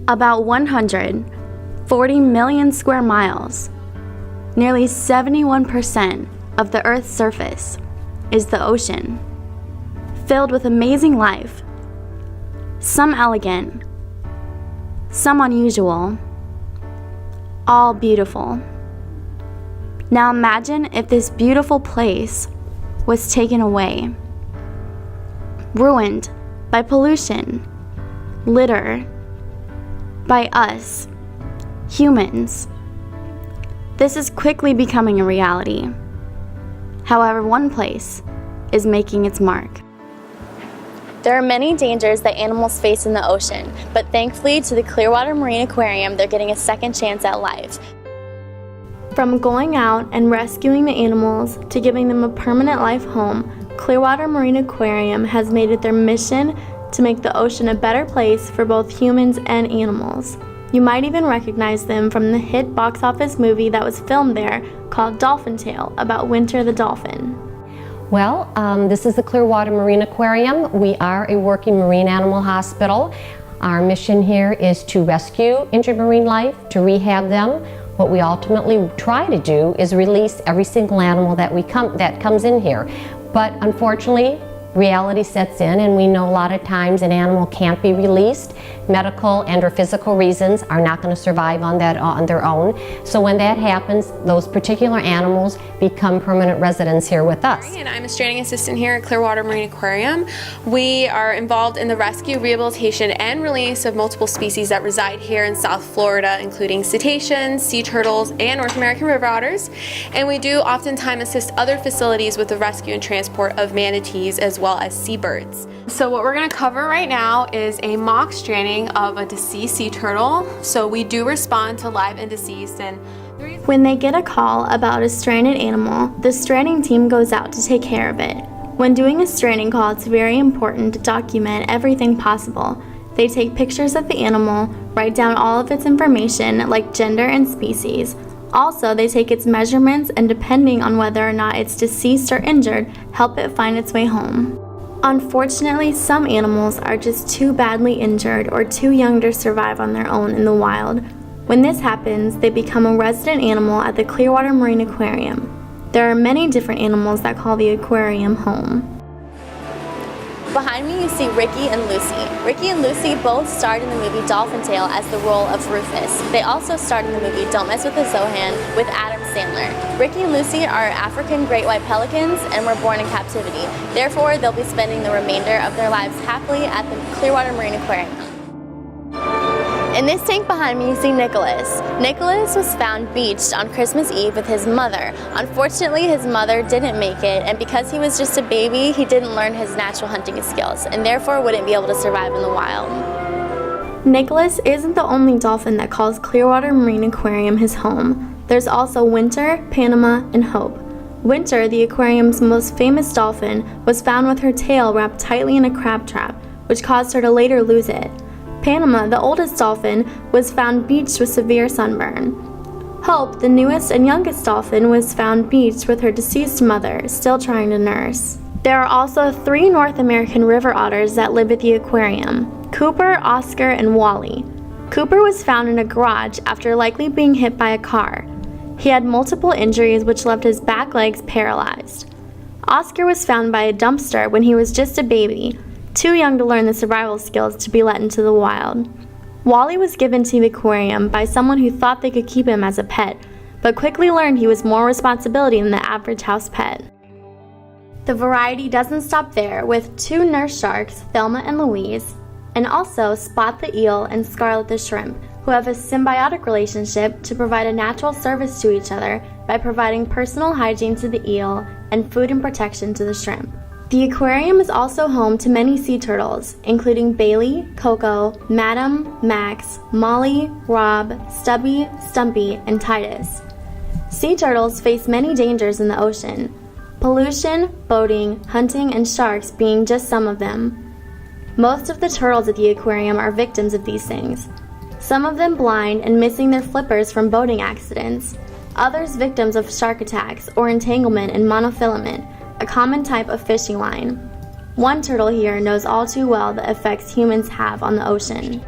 About 140 million square miles, nearly 71% of the Earth's surface, is the ocean, filled with amazing life, some elegant, some unusual, all beautiful. Now imagine if this beautiful place was taken away, ruined by pollution, litter, by us, humans. This is quickly becoming a reality. However, one place is making its mark. There are many dangers that animals face in the ocean, but thankfully to the Clearwater Marine Aquarium, they're getting a second chance at life. From going out and rescuing the animals to giving them a permanent life home, Clearwater Marine Aquarium has made it their mission to make the ocean a better place for both humans and animals. You might even recognize them from the hit box office movie that was filmed there called Dolphin Tale, about Winter the dolphin. Well, this is the Clearwater Marine Aquarium. We are a working marine animal hospital. Our mission here is to rescue injured marine life, to rehab them. What we ultimately try to do is release every single animal that comes in here. But unfortunately, reality sets in, and we know a lot of times an animal can't be released. Medical and or physical reasons are not going to survive on their own. So when that happens, those particular animals become permanent residents here with us. And I'm a training assistant here at Clearwater Marine Aquarium. We are involved in the rescue, rehabilitation, and release of multiple species that reside here in South Florida, including cetaceans, sea turtles, and North American river otters. And we do oftentimes assist other facilities with the rescue and transport of manatees as well as seabirds. So what we're going to cover right now is a mock stranding of a deceased sea turtle. So we do respond to live and deceased, and when they get a call about a stranded animal, the stranding team goes out to take care of it. When doing a stranding call, it's very important to document everything possible. They take pictures of the animal, write down all of its information like gender and species. Also, they take its measurements and, depending on whether or not it's deceased or injured, help it find its way home. Unfortunately, some animals are just too badly injured or too young to survive on their own in the wild. When this happens, they become a resident animal at the Clearwater Marine Aquarium. There are many different animals that call the aquarium home. Behind me you see Ricky and Lucy. Ricky and Lucy both starred in the movie Dolphin Tale as the role of Rufus. They also starred in the movie Don't Mess with the Zohan with Adam Sandler. Ricky and Lucy are African great white pelicans and were born in captivity. Therefore, they'll be spending the remainder of their lives happily at the Clearwater Marine Aquarium. In this tank behind me you see Nicholas. Nicholas was found beached on Christmas Eve with his mother. Unfortunately, his mother didn't make it, and because he was just a baby, he didn't learn his natural hunting skills, and therefore wouldn't be able to survive in the wild. Nicholas isn't the only dolphin that calls Clearwater Marine Aquarium his home. There's also Winter, Panama, and Hope. Winter, the aquarium's most famous dolphin, was found with her tail wrapped tightly in a crab trap, which caused her to later lose it. Panama, the oldest dolphin, was found beached with severe sunburn. Hope, the newest and youngest dolphin, was found beached with her deceased mother, still trying to nurse. There are also 3 North American river otters that live at the aquarium: Cooper, Oscar, and Wally. Cooper was found in a garage after likely being hit by a car. He had multiple injuries which left his back legs paralyzed. Oscar was found by a dumpster when he was just a baby, too young to learn the survival skills to be let into the wild. Wally was given to the aquarium by someone who thought they could keep him as a pet, but quickly learned he was more responsibility than the average house pet. The variety doesn't stop there, with 2 nurse sharks, Thelma and Louise, and also Spot the eel and Scarlet the shrimp, who have a symbiotic relationship to provide a natural service to each other by providing personal hygiene to the eel and food and protection to the shrimp. The aquarium is also home to many sea turtles, including Bailey, Coco, Madam, Max, Molly, Rob, Stubby, Stumpy, and Titus. Sea turtles face many dangers in the ocean: pollution, boating, hunting, and sharks being just some of them. Most of the turtles at the aquarium are victims of these things, some of them blind and missing their flippers from boating accidents, others victims of shark attacks or entanglement in monofilament, a common type of fishing line. One turtle here knows all too well the effects humans have on the ocean.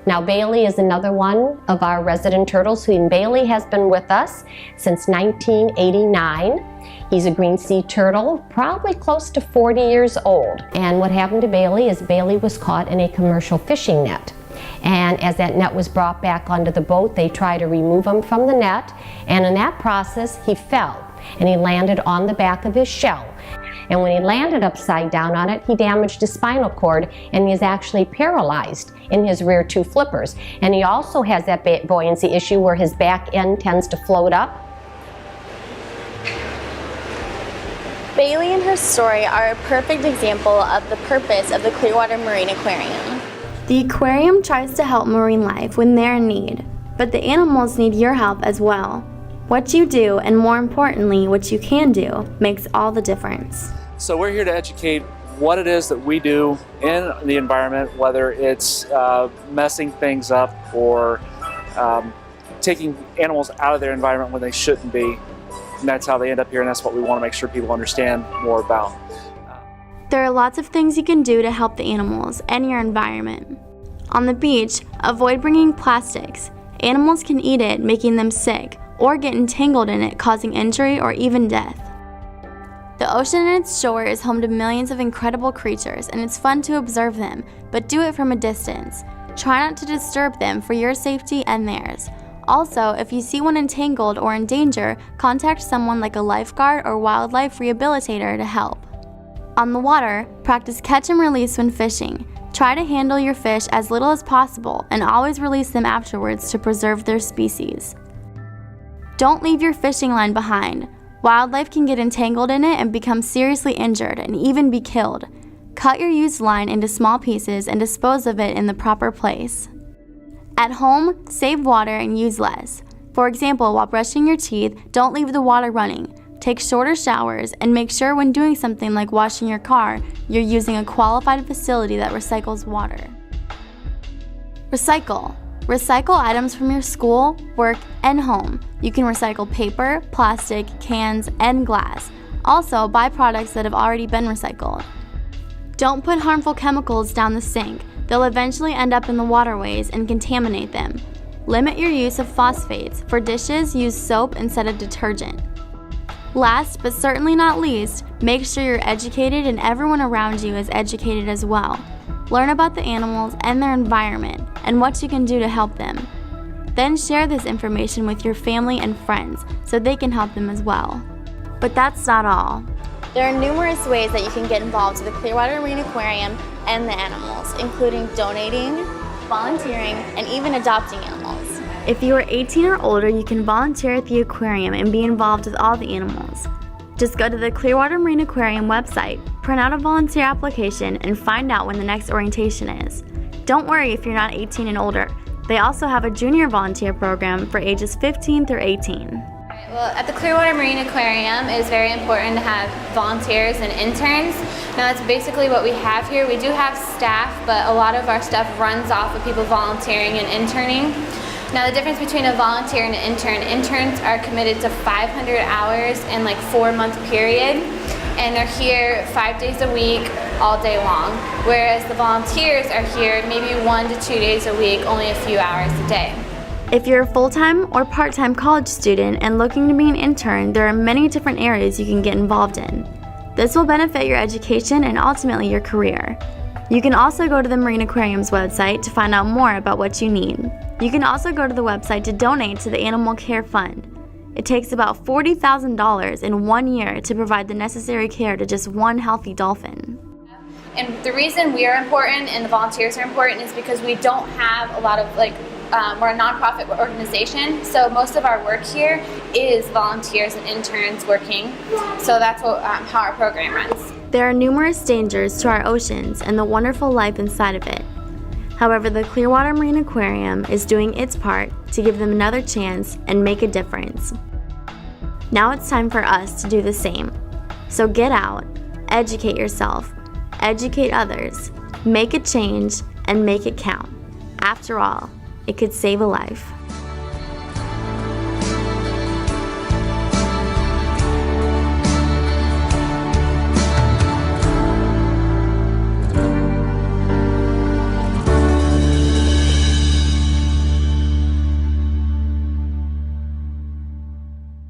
Now Bailey is another one of our resident turtles, and Bailey has been with us since 1989. He's a green sea turtle, probably close to 40 years old. And what happened to Bailey is Bailey was caught in a commercial fishing net. And as that net was brought back onto the boat, they tried to remove him from the net. And in that process, he fell and he landed on the back of his shell. And when he landed upside down on it, he damaged his spinal cord and he is actually paralyzed in his rear two flippers. And he also has that buoyancy issue where his back end tends to float up. Bailey and her story are a perfect example of the purpose of the Clearwater Marine Aquarium. The aquarium tries to help marine life when they're in need, but the animals need your help as well. What you do, and more importantly, what you can do, makes all the difference. So we're here to educate what it is that we do in the environment, whether it's messing things up or taking animals out of their environment when they shouldn't be. And that's how they end up here, and that's what we want to make sure people understand more about. There are lots of things you can do to help the animals and your environment. On the beach, avoid bringing plastics. Animals can eat it, making them sick, or get entangled in it, causing injury or even death. The ocean and its shore is home to millions of incredible creatures, and it's fun to observe them, but do it from a distance. Try not to disturb them for your safety and theirs. Also, if you see one entangled or in danger, contact someone like a lifeguard or wildlife rehabilitator to help. On the water, practice catch and release when fishing. Try to handle your fish as little as possible and always release them afterwards to preserve their species. Don't leave your fishing line behind. Wildlife can get entangled in it and become seriously injured and even be killed. Cut your used line into small pieces and dispose of it in the proper place. At home, save water and use less. For example, while brushing your teeth, don't leave the water running. Take shorter showers and make sure when doing something like washing your car, you're using a qualified facility that recycles water. Recycle. Recycle items from your school, work, and home. You can recycle paper, plastic, cans, and glass. Also, buy products that have already been recycled. Don't put harmful chemicals down the sink. They'll eventually end up in the waterways and contaminate them. Limit your use of phosphates. For dishes, use soap instead of detergent. Last, but certainly not least, make sure you're educated and everyone around you is educated as well. Learn about the animals and their environment and what you can do to help them. Then share this information with your family and friends so they can help them as well. But that's not all. There are numerous ways that you can get involved with the Clearwater Marine Aquarium and the animals, including donating, volunteering, and even adopting animals. If you are 18 or older, you can volunteer at the aquarium and be involved with all the animals. Just go to the Clearwater Marine Aquarium website, print out a volunteer application, and find out when the next orientation is. Don't worry if you're not 18 and older. They also have a junior volunteer program for ages 15 through 18. Well, at the Clearwater Marine Aquarium, it is very important to have volunteers and interns. Now, that's basically what we have here. We do have staff, but a lot of our stuff runs off of people volunteering and interning. Now, the difference between a volunteer and an intern, interns are committed to 500 hours in like 4-month period, and they're here 5 days a week, all day long. Whereas the volunteers are here maybe 1 to 2 days a week, only a few hours a day. If you're a full-time or part-time college student and looking to be an intern, there are many different areas you can get involved in. This will benefit your education and ultimately your career. You can also go to the Marine Aquarium's website to find out more about what you need. You can also go to the website to donate to the Animal Care Fund. It takes about $40,000 in 1 year to provide the necessary care to just one healthy dolphin. And the reason we are important and the volunteers are important is because we don't have a lot of we're a nonprofit organization, so most of our work here is volunteers and interns working. So that's how our program runs. There are numerous dangers to our oceans and the wonderful life inside of it. However, the Clearwater Marine Aquarium is doing its part to give them another chance and make a difference. Now it's time for us to do the same. So get out, educate yourself, educate others, make a change, and make it count. After all, it could save a life.